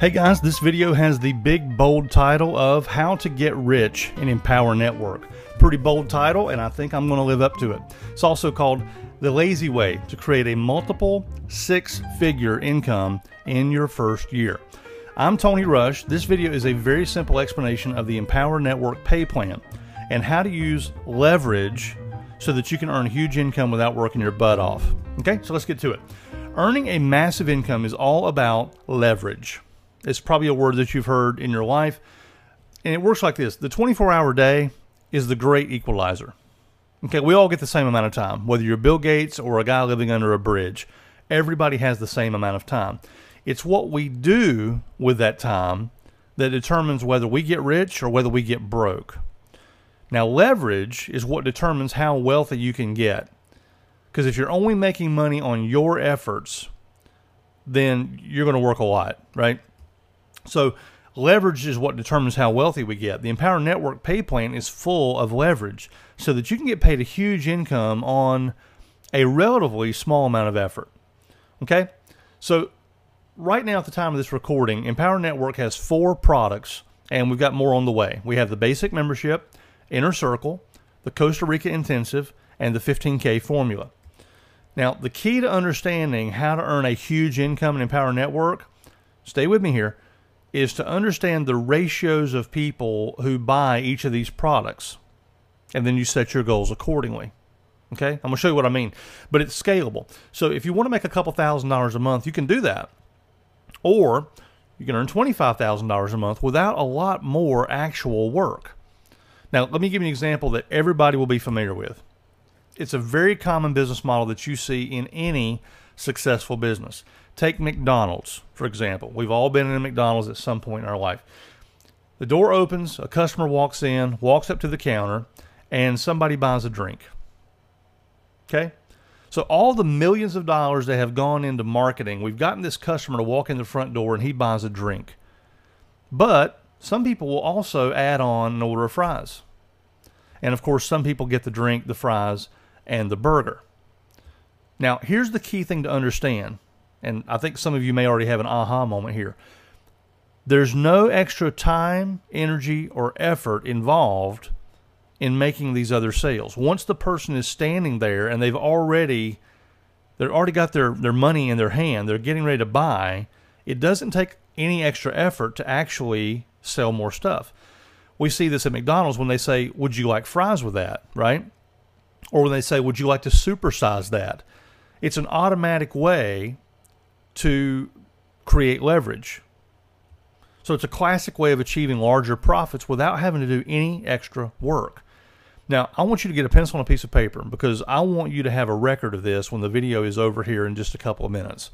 Hey guys, this video has the big bold title of How to Get Rich in Empower Network. Pretty bold title, and I think I'm going to live up to it. It's also called The Lazy Way to Create a Multiple Six-Figure Income in Your First Year. I'm Tony Rush. This video is a very simple explanation of the Empower Network pay plan and how to use leverage so that you can earn huge income without working your butt off. Okay, so let's get to it. Earning a massive income is all about leverage. It's probably a word that you've heard in your life. And it works like this. The 24-hour day is the great equalizer. Okay, we all get the same amount of time. Whether you're Bill Gates or a guy living under a bridge, everybody has the same amount of time. It's what we do with that time that determines whether we get rich or whether we get broke. Now, leverage is what determines how wealthy you can get. Because if you're only making money on your efforts, then you're going to work a lot, right? So leverage is what determines how wealthy we get. The Empower Network pay plan is full of leverage so that you can get paid a huge income on a relatively small amount of effort. Okay? So right now at the time of this recording, Empower Network has 4 products, and we've got more on the way. We have the basic membership, Inner Circle, the Costa Rica Intensive, and the 15K formula. Now, the key to understanding how to earn a huge income in Empower Network, stay with me here, is to understand the ratios of people who buy each of these products. And then you set your goals accordingly. Okay? I'm going to show you what I mean. But it's scalable. So if you want to make a couple $1,000s a month, you can do that. Or you can earn $25,000 a month without a lot more actual work. Now, let me give you an example that everybody will be familiar with. It's a very common business model that you see in any successful business. Take McDonald's, for example. We've all been in a McDonald's at some point in our life. The door opens, a customer walks in, walks up to the counter, and somebody buys a drink. Okay? So all the millions of dollars that have gone into marketing, we've gotten this customer to walk in the front door and he buys a drink. But some people will also add on an order of fries. And of course, some people get the drink, the fries, and the burger. Now, here's the key thing to understand, and I think some of you may already have an aha moment here. There's no extra time, energy, or effort involved in making these other sales. Once the person is standing there and they've already got their money in their hand, they're getting ready to buy, it doesn't take any extra effort to actually sell more stuff. We see this at McDonald's when they say, would you like fries with that, right? Or when they say, would you like to supersize that? It's an automatic way to create leverage. So it's a classic way of achieving larger profits without having to do any extra work. Now, I want you to get a pencil and a piece of paper because I want you to have a record of this when the video is over here in just a couple of minutes.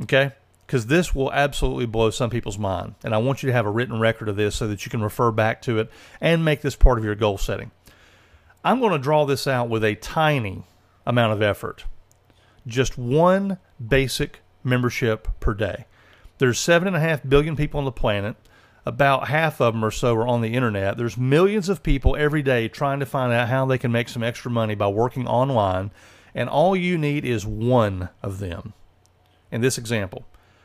Okay? Because this will absolutely blow some people's mind. And I want you to have a written record of this so that you can refer back to it and make this part of your goal setting. I'm going to draw this out with a tiny amount of effort. Just one basic membership per day. There's 7.5 billion people on the planet. About half of them or so are on the internet. There's millions of people every day trying to find out how they can make some extra money by working online. And all you need is one of them. In this example,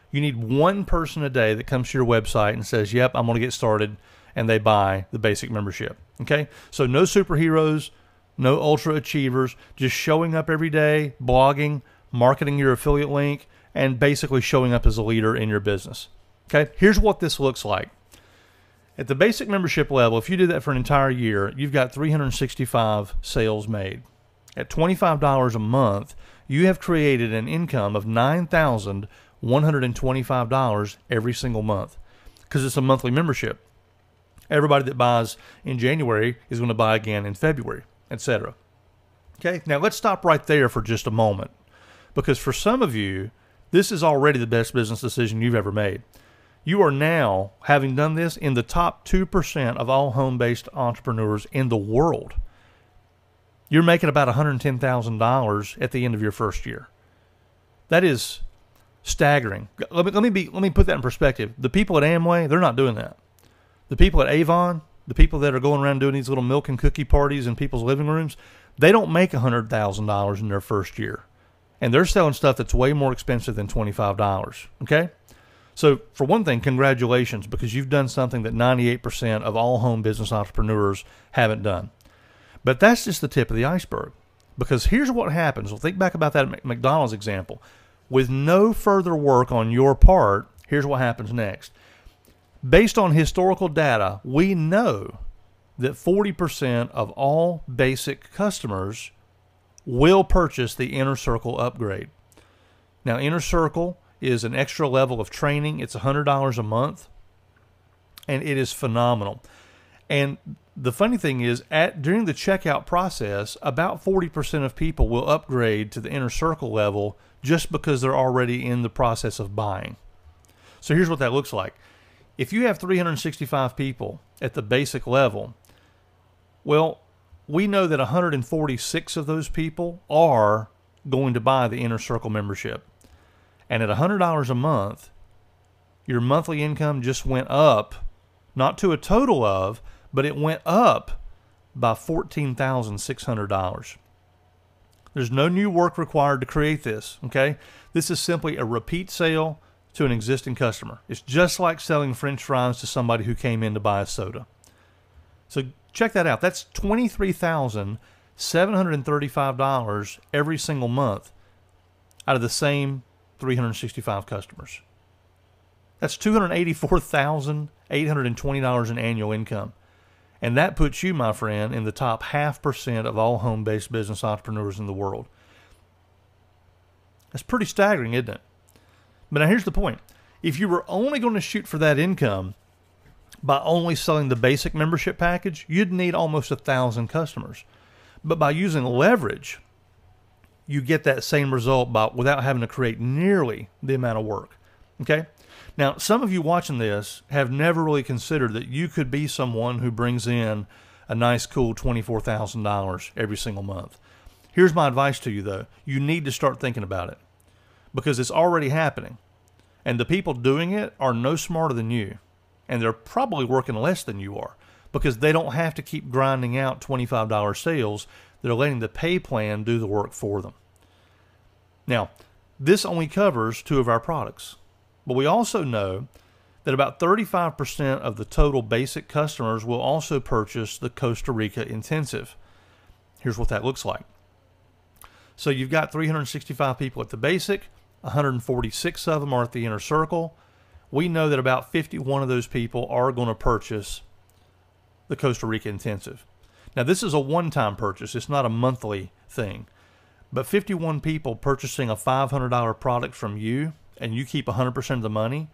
you need one person a day that comes to your website and says, yep, I'm going to get started, and they buy the basic membership. Okay? So no superheroes, no ultra achievers, just showing up every day, blogging, marketing your affiliate link, and basically showing up as a leader in your business. Okay? Here's what this looks like. At the basic membership level, if you do that for an entire year, you've got 365 sales made. At $25 a month, you have created an income of $9,125 every single month because it's a monthly membership. Everybody that buys in January is going to buy again in February, etc. Okay, now let's stop right there for just a moment because for some of you, this is already the best business decision you've ever made. You are now, having done this, in the top 2% of all home-based entrepreneurs in the world. You're making about $110,000 at the end of your first year. That is staggering. Let me put that in perspective. The people at Amway, they're not doing that. The people at Avon, the people that are going around doing these little milk and cookie parties in people's living rooms, they don't make $100,000 in their first year. And they're selling stuff that's way more expensive than $25. Okay? So for one thing, congratulations, because you've done something that 98% of all home business entrepreneurs haven't done. But that's just the tip of the iceberg, because here's what happens. Well, think back about that McDonald's example. With no further work on your part, here's what happens next. Based on historical data, we know that 40% of all basic customers will purchase the Inner Circle upgrade. Now, Inner Circle is an extra level of training. It's $100 a month, and it is phenomenal. And the funny thing is, during the checkout process, about 40% of people will upgrade to the Inner Circle level just because they're already in the process of buying. So here's what that looks like. If you have 365 people at the basic level, well, we know that 146 of those people are going to buy the Inner Circle membership. And at $100 a month, your monthly income just went up, not to a total of, but it went up by $14,600. There's no new work required to create this, okay? This is simply a repeat sale to an existing customer. It's just like selling French fries to somebody who came in to buy a soda. So check that out. That's $23,735 every single month out of the same 365 customers. That's $284,820 in annual income. And that puts you, my friend, in the top 0.5% of all home-based business entrepreneurs in the world. That's pretty staggering, isn't it? But now here's the point. If you were only going to shoot for that income by only selling the basic membership package, you'd need almost 1,000 customers. But by using leverage, you get that same result without having to create nearly the amount of work. Okay? Now, some of you watching this have never really considered that you could be someone who brings in a nice, cool $24,000 every single month. Here's my advice to you, though. You need to start thinking about it because it's already happening. And the people doing it are no smarter than you. And they're probably working less than you are because they don't have to keep grinding out $25 sales. They're letting the pay plan do the work for them. Now, this only covers 2 of our products. But we also know that about 35% of the total basic customers will also purchase the Costa Rica Intensive. Here's what that looks like. So you've got 365 people at the basic, 146 of them are at the Inner Circle. We know that about 51 of those people are going to purchase the Costa Rica Intensive. Now, this is a one-time purchase. It's not a monthly thing. But 51 people purchasing a $500 product from you, and you keep 100% of the money,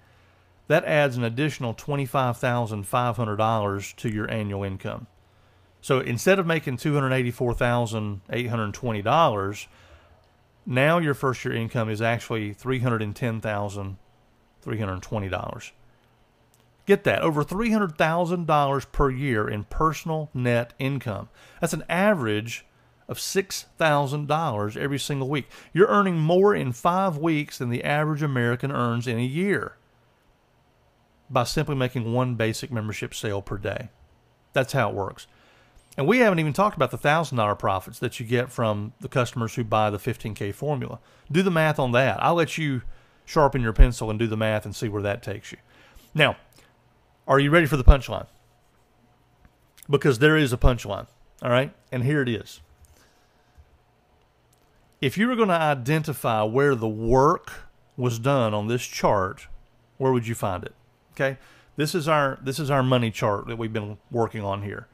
that adds an additional $25,500 to your annual income. So instead of making $284,820, now your first year income is actually $310,320. Get that, over $300,000 per year in personal net income. That's an average of $6,000 every single week. You're earning more in 5 weeks than the average American earns in a year by simply making one basic membership sale per day. That's how it works. And we haven't even talked about the $1,000 profits that you get from the customers who buy the 15K formula. Do the math on that. I'll let you sharpen your pencil and do the math and see where that takes you. Now, are you ready for the punchline? Because there is a punchline, all right? And here it is. If you were going to identify where the work was done on this chart, where would you find it? Okay, this is our money chart that we've been working on here.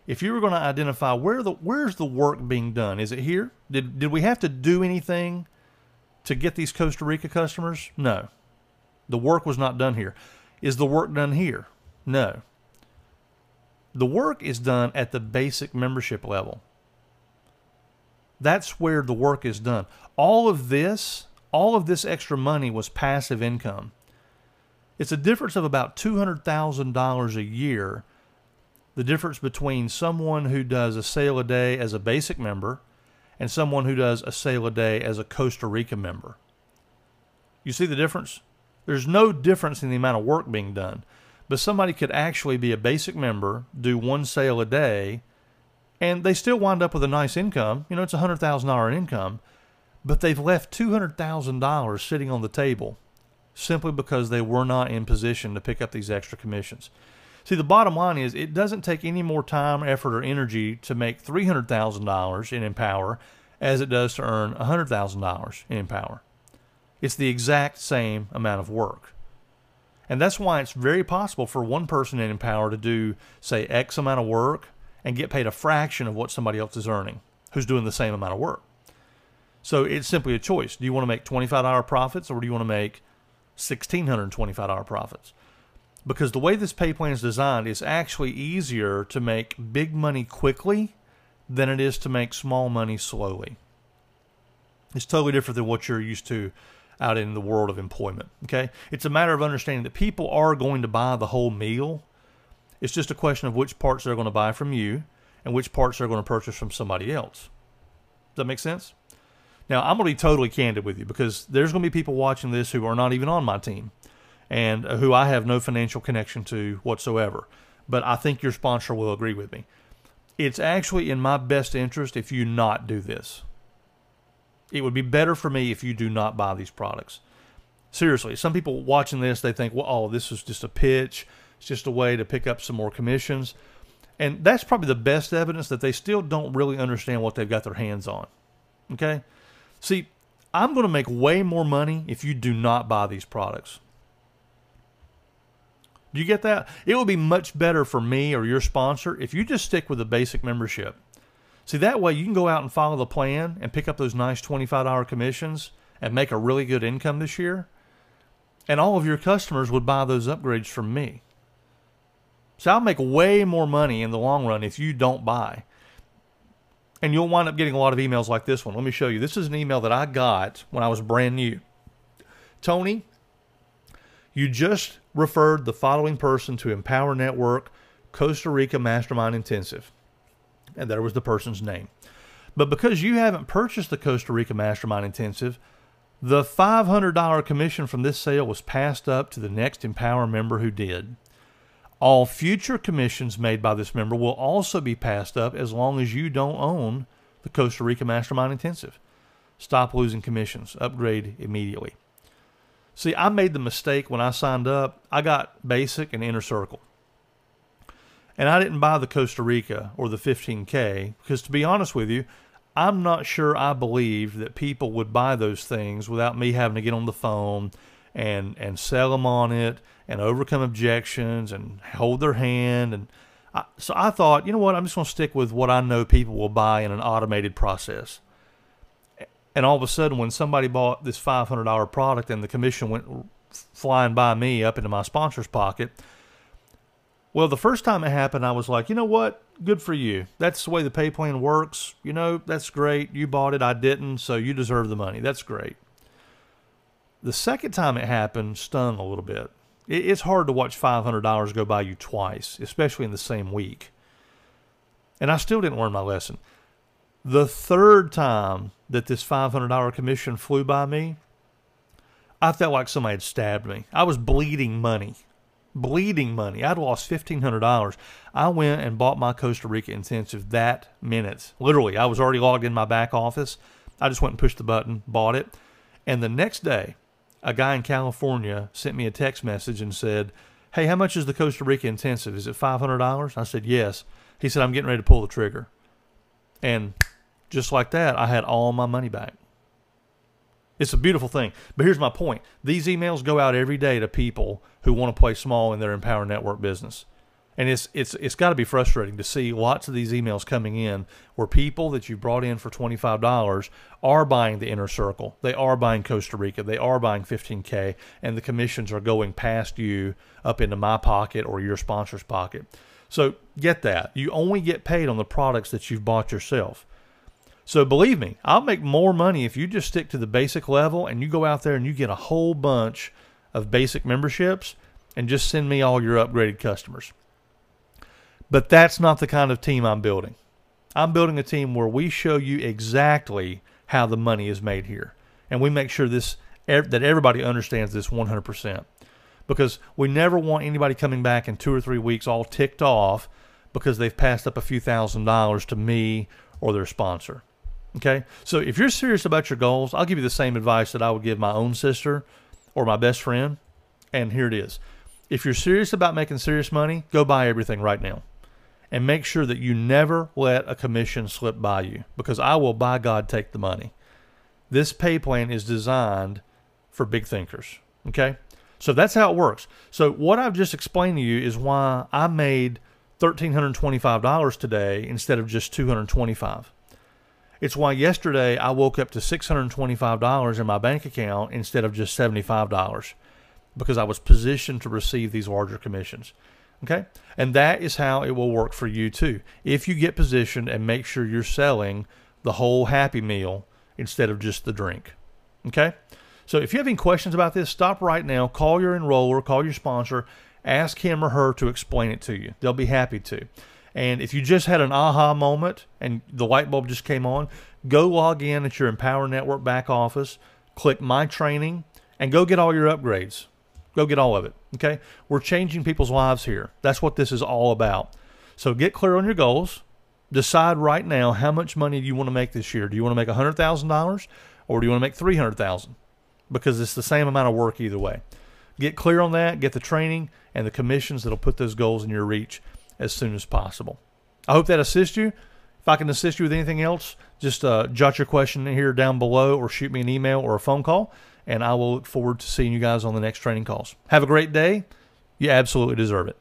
If you were going to identify where's the work being done, is it here? Did we have to do anything to get these Costa Rica customers? No, the work was not done here. Is the work done here? No. The work is done at the basic membership level. That's where the work is done. All of this extra money was passive income. It's a difference of about $200,000 a year, the difference between someone who does a sale a day as a basic member and someone who does a sale a day as a Costa Rica member. You see the difference? There's no difference in the amount of work being done, but somebody could actually be a basic member, do 1 sale a day, and they still wind up with a nice income. You know, it's $100,000 income, but they've left $200,000 sitting on the table simply because they were not in position to pick up these extra commissions. See, the bottom line is it doesn't take any more time, effort, or energy to make $300,000 in Empower as it does to earn $100,000 in Empower. It's the exact same amount of work. And that's why it's very possible for one person in Empower to do, say, X amount of work and get paid a fraction of what somebody else is earning who's doing the same amount of work. So it's simply a choice. Do you want to make $25 profits, or do you want to make $1,625 profits? Because the way this pay plan is designed, it's actually easier to make big money quickly than it is to make small money slowly. It's totally different than what you're used to out in the world of employment. Okay? It's a matter of understanding that people are going to buy the whole meal. It's just a question of which parts they're going to buy from you and which parts they're going to purchase from somebody else. Does that make sense? Now, I'm going to be totally candid with you, because there's going to be people watching this who are not even on my team and who I have no financial connection to whatsoever. But I think your sponsor will agree with me. It's actually in my best interest if you not do this. It would be better for me if you do not buy these products. Seriously, some people watching this, they think, well, oh, this is just a pitch. It's just a way to pick up some more commissions. And that's probably the best evidence that they still don't really understand what they've got their hands on. Okay? See, I'm going to make way more money if you do not buy these products. Do you get that? It would be much better for me or your sponsor if you just stick with the basic membership. See, that way you can go out and follow the plan and pick up those nice $25 commissions and make a really good income this year. And all of your customers would buy those upgrades from me. So I'll make way more money in the long run if you don't buy. And you'll wind up getting a lot of emails like this one. Let me show you. This is an email that I got when I was brand new. Tony, you just referred the following person to Empower Network Costa Rica Mastermind Intensive. And there was the person's name. But because you haven't purchased the Costa Rica Mastermind Intensive, the $500 commission from this sale was passed up to the next Empower member who did. All future commissions made by this member will also be passed up as long as you don't own the Costa Rica Mastermind Intensive. Stop losing commissions. Upgrade immediately. See, I made the mistake when I signed up. I got Basic and Inner Circle. And I didn't buy the Costa Rica or the 15K because, to be honest with you, I'm not sure I believed that people would buy those things without me having to get on the phone and sell them on it and overcome objections and hold their hand. And so I thought, you know what, I'm just going to stick with what I know people will buy in an automated process. And all of a sudden, when somebody bought this $500 product and the commission went flying by me up into my sponsor's pocket, well, the first time it happened, I was like, you know what? Good for you. That's the way the pay plan works. You know, that's great. You bought it. I didn't, so you deserve the money. That's great. The second time it happened stung a little bit. It's hard to watch $500 go by you twice, especially in the same week. And I still didn't learn my lesson. The third time that this $500 commission flew by me, I felt like somebody had stabbed me. I was bleeding money. Bleeding money. I'd lost $1,500. I went and bought my Costa Rica intensive that minute. Literally, I was already logged in my back office. I just went and pushed the button, bought it. And the next day, a guy in California sent me a text message and said, hey, how much is the Costa Rica intensive? Is it $500? I said, yes. He said, I'm getting ready to pull the trigger. And just like that, I had all my money back. It's a beautiful thing. But here's my point. These emails go out every day to people who want to play small in their Empower Network business. And it's got to be frustrating to see lots of these emails coming in where people that you brought in for $25 are buying the Inner Circle. They are buying Costa Rica. They are buying 15K. And the commissions are going past you up into my pocket or your sponsor's pocket. So get that. You only get paid on the products that you've bought yourself. So believe me, I'll make more money if you just stick to the basic level and you go out there and you get a whole bunch of basic memberships and just send me all your upgraded customers. But that's not the kind of team I'm building. I'm building a team where we show you exactly how the money is made here. And we make sure that everybody understands this 100%. Because we never want anybody coming back in 2 or 3 weeks all ticked off because they've passed up a few $1,000s to me or their sponsor. Okay? So if you're serious about your goals, I'll give you the same advice that I would give my own sister or my best friend. And here it is. If you're serious about making serious money, go buy everything right now. And make sure that you never let a commission slip by you, because I will, by God, take the money. This pay plan is designed for big thinkers, okay? So that's how it works. So what I've just explained to you is why I made $1,325 today instead of just $225. It's why yesterday I woke up to $625 in my bank account instead of just $75, because I was positioned to receive these larger commissions. Okay? And that is how it will work for you too. If you get positioned and make sure you're selling the whole Happy Meal instead of just the drink. Okay? So if you have any questions about this, stop right now, call your enroller, call your sponsor, ask him or her to explain it to you. They'll be happy to. And if you just had an aha moment and the light bulb just came on, go log in at your Empower Network back office, click My Training, and go get all your upgrades. Go get all of it, okay? We're changing people's lives here. That's what this is all about. So get clear on your goals. Decide right now how much money do you want to make this year. Do you want to make $100,000 or do you want to make $300,000? Because it's the same amount of work either way. Get clear on that, get the training and the commissions that'll put those goals in your reach as soon as possible. I hope that assists you. If I can assist you with anything else, just jot your question here down below or shoot me an email or a phone call, and I will look forward to seeing you guys on the next training calls. Have a great day. You absolutely deserve it.